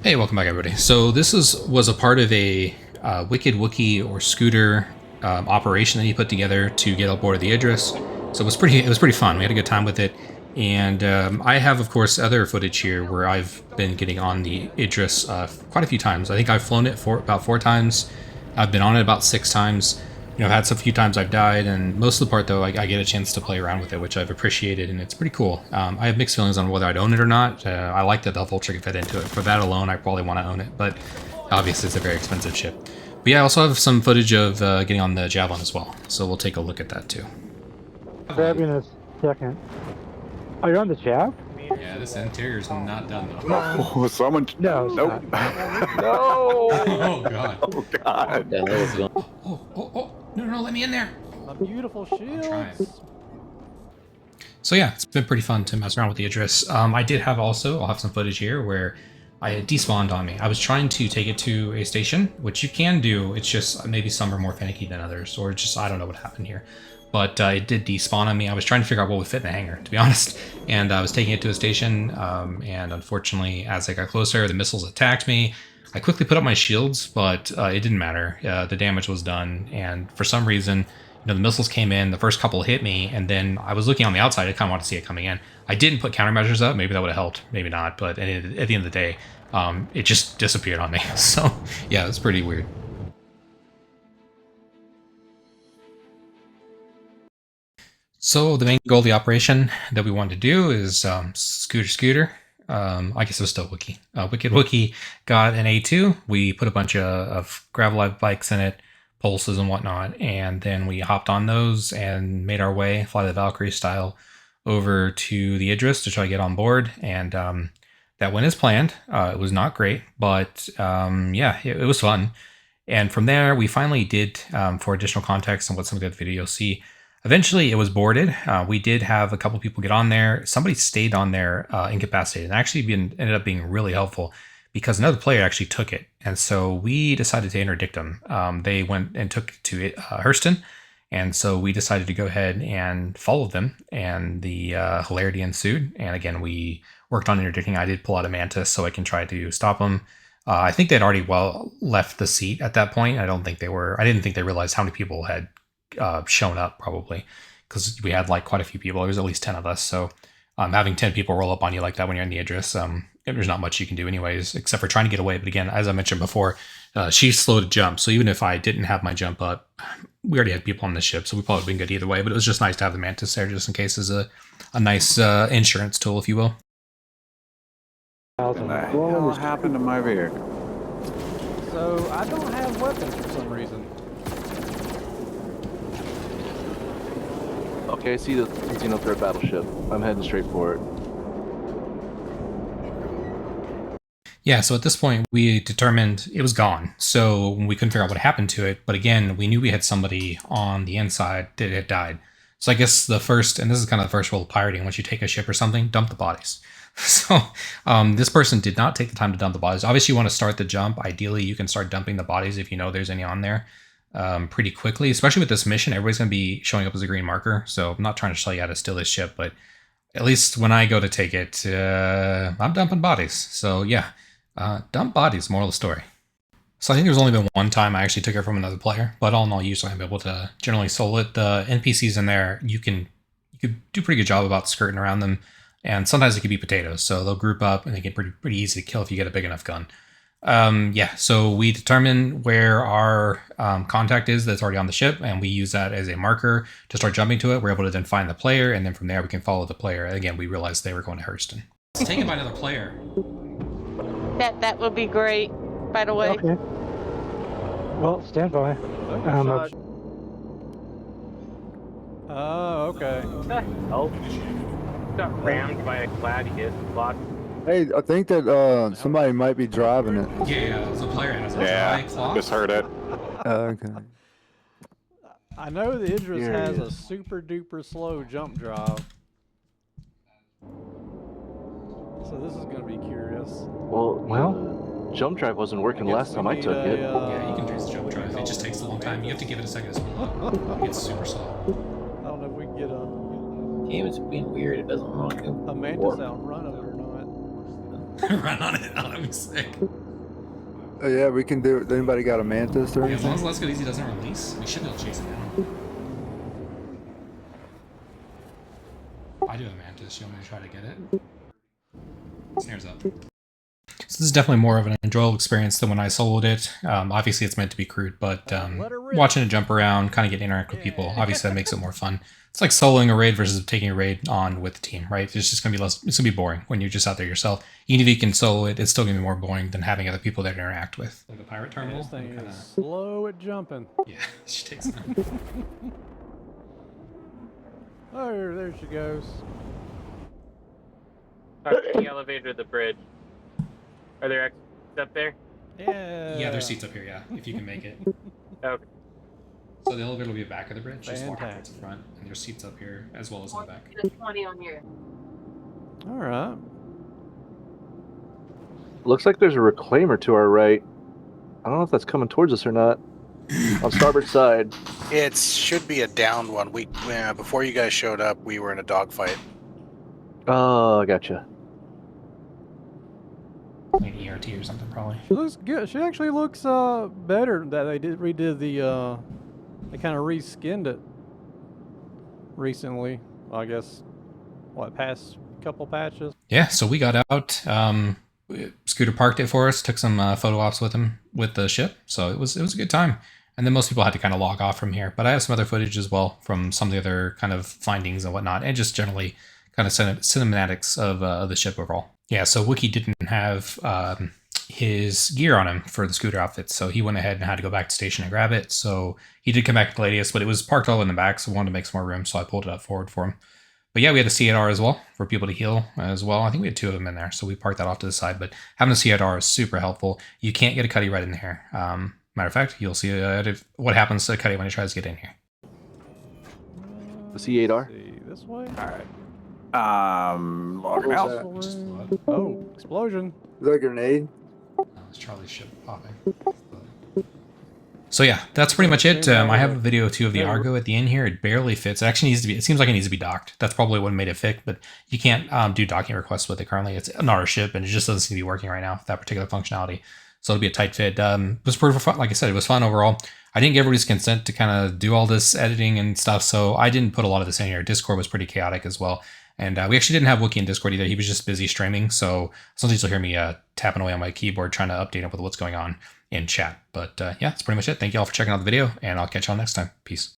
Hey, welcome back, everybody. So this was a part of a Wicked Wookiee or Scooter operation that he put together to get aboard of the Idris. So it was pretty fun. We had a good time with it, and I have, of course, other footage here where I've been getting on the Idris quite a few times. I think I've flown it about 4 times. I've been on it about 6 times. I've had a few times I've died, and most of the part, though, I get a chance to play around with it, which I've appreciated, and it's pretty cool. I have mixed feelings on whether I'd own it or not. I like that the Vulture can fit into it. For that alone, I probably want to own it, but obviously it's a very expensive ship. But yeah, I also have some footage of getting on the Javelin as well, so we'll take a look at that, too. Grab in a second. Oh, you're on the Jav? Yeah, this interior's not done, though. Oh, someone... No, Nope. No! Oh, God. Oh, God. Oh, no, let me in there. A beautiful shield. So yeah, it's been pretty fun to mess around with the Idris. I did have I'll have some footage here where I had despawned on me. I was trying to take it to a station, which you can do. It's just maybe some are more finicky than others, or just, I don't know what happened here. But it did despawn on me. I was trying to figure out what would fit in the hangar, to be honest. And I was taking it to a station, and unfortunately, as I got closer, the missiles attacked me. I quickly put up my shields, but it didn't matter. The damage was done, and for some reason, the missiles came in, the first couple hit me, and then I was looking on the outside. I kind of wanted to see it coming in. I didn't put countermeasures up. Maybe that would have helped, maybe not, but at the end of the day, it just disappeared on me. So yeah, it's pretty weird. So the main goal of the operation that we wanted to do is Scooter. I guess it was still Wookiee. Wicked Wookiee got an A2. We put a bunch of gravel bikes in it, pulses and whatnot, and then we hopped on those and made our way, fly the Valkyrie style, over to the Idris to try to get on board. And that went as planned. It was not great, but yeah, it was fun. And from there, we finally did, for additional context and what some of the other video you'll see, eventually it was boarded. We did have a couple people get on there. Somebody stayed on there incapacitated, and actually ended up being really helpful because another player actually took it. And so we decided to interdict them. They went and took it to Hurston. And so we decided to go ahead and follow them, and the hilarity ensued. And again, we worked on interdicting. I did pull out a Mantis so I can try to stop them. I think they'd already left the seat at that point. I didn't think they realized how many people had shown up, probably, because we had like quite a few people. There was at least 10 of us. So having 10 people roll up on you like that when you're in the Idris, there's not much you can do anyways, except for trying to get away. But again, as I mentioned before, she's slow to jump. So even if I didn't have my jump up, we already had people on the ship, so we probably would have been good either way. But it was just nice to have the Mantis there just in case as a nice insurance tool, if you will. What the hell happened to my vehicle? So I don't have weapons for some reason. Okay, I see the Xeno third battleship. I'm heading straight for it. Yeah, so at this point, we determined it was gone. So we couldn't figure out what happened to it. But again, we knew we had somebody on the inside that had died. So I guess the first, and this is kind of the first rule of pirating, once you take a ship or something, dump the bodies. So this person did not take the time to dump the bodies. Obviously, you want to start the jump. Ideally, you can start dumping the bodies if you know there's any on there pretty quickly. Especially with this mission, everybody's going to be showing up as a green marker. So I'm not trying to tell you how to steal this ship, but at least when I go to take it, I'm dumping bodies. So yeah. Dump bodies, moral of the story. So I think there's only been one time I actually took it from another player, but all in all, usually I'm able to generally solo it. The NPCs in there, you could do a pretty good job about skirting around them, and sometimes it could be potatoes, so they'll group up and they get pretty easy to kill if you get a big enough gun. Yeah, so we determine where our contact is that's already on the ship, and we use that as a marker to start jumping to it. We're able to then find the player, and then from there we can follow the player. Again, we realized they were going to Hurston. It's taken by another player. That would be great, by the way. Okay. Well, stand by. Oh, okay. Oh, got rammed by a Gladius block. Hey, I think that somebody might be driving it. Yeah, there's a player in it. Yeah, just heard it. Okay. I know the Idris has a super duper slow jump drive. So this is going to be curious. Well, jump drive wasn't working last time I took it. Yeah, you can do the jump drive. It just takes a long time. You have to give it a second to spool up. It's super slow. I don't know if we can get Game is being weird. It doesn't want to a Mantis out in front of it or not. Run on it. Oh, that'd be sick. Oh, yeah, we can do it. Anybody got a mantis or Yeah, as long anything? as Let's Go Easy doesn't release, we should be able to chase it down. I do have a mantis. You want me to try to get it? Snares up. So this is definitely more of an enjoyable experience than when I soloed it. Obviously, it's meant to be crude, but watching it jump around, kind of get interact with people, obviously that makes it more fun. It's like soloing a raid versus taking a raid on with the team, right? It's just gonna be less. It's gonna be boring when you're just out there yourself. Even if you can solo it, it's still gonna be more boring than having other people that interact with. Like a pirate terminal. This thing is slow at jumping. Yeah, she takes it. Oh, there she goes. The elevator, the bridge. Are there exits up there? Yeah. There's seats up here. Yeah, if you can make it. Okay. So the elevator will be back of the bridge. Just walk towards Fantastic. the front, and there's seats up here as well as in the back. 20 on here. All right. Looks like there's a reclaimer to our right. I don't know if that's coming towards us or not. On starboard side. It should be a downed one. Before you guys showed up, we were in a dogfight. Oh, I gotcha. Like ERT or something, probably. She looks good. She actually looks better. That they redid the they kind of reskinned it recently. I guess past couple patches. Yeah, so we got out. Scooter parked it for us. Took some photo ops with him with the ship. So it was a good time. And then most people had to kind of log off from here. But I have some other footage as well from some of the other kind of findings and whatnot, and just generally kind of cinematics of the ship overall. Yeah, so Wookie didn't have his gear on him for the scooter outfit, so he went ahead and had to go back to station and grab it. So he did come back to Gladius, but it was parked all in the back, so I wanted to make some more room, so I pulled it up forward for him. But yeah, we had a C8R as well for people to heal as well. I think we had 2 of them in there, so we parked that off to the side. But having a C8R is super helpful. You can't get a cutty right in here. Matter of fact, you'll see what happens to a cutty when he tries to get in here. The C8R? Let's see, this way. All right. Logging out. Oh, explosion! Is that a grenade? It's Charlie's ship popping. So yeah, that's pretty much it. I have a video too of the Argo at the end here. It barely fits. It actually needs to be. It seems like it needs to be docked. That's probably what made it fit, but you can't do docking requests with it currently. It's not our ship, and it just doesn't seem to be working right now. That particular functionality. So it'll be a tight fit. It was pretty fun. Like I said, it was fun overall. I didn't get everybody's consent to kind of do all this editing and stuff, so I didn't put a lot of this in here. Discord was pretty chaotic as well. And we actually didn't have Wookie in Discord either. He was just busy streaming. So sometimes you'll hear me tapping away on my keyboard trying to update him with what's going on in chat. But yeah, that's pretty much it. Thank you all for checking out the video, and I'll catch y'all next time. Peace.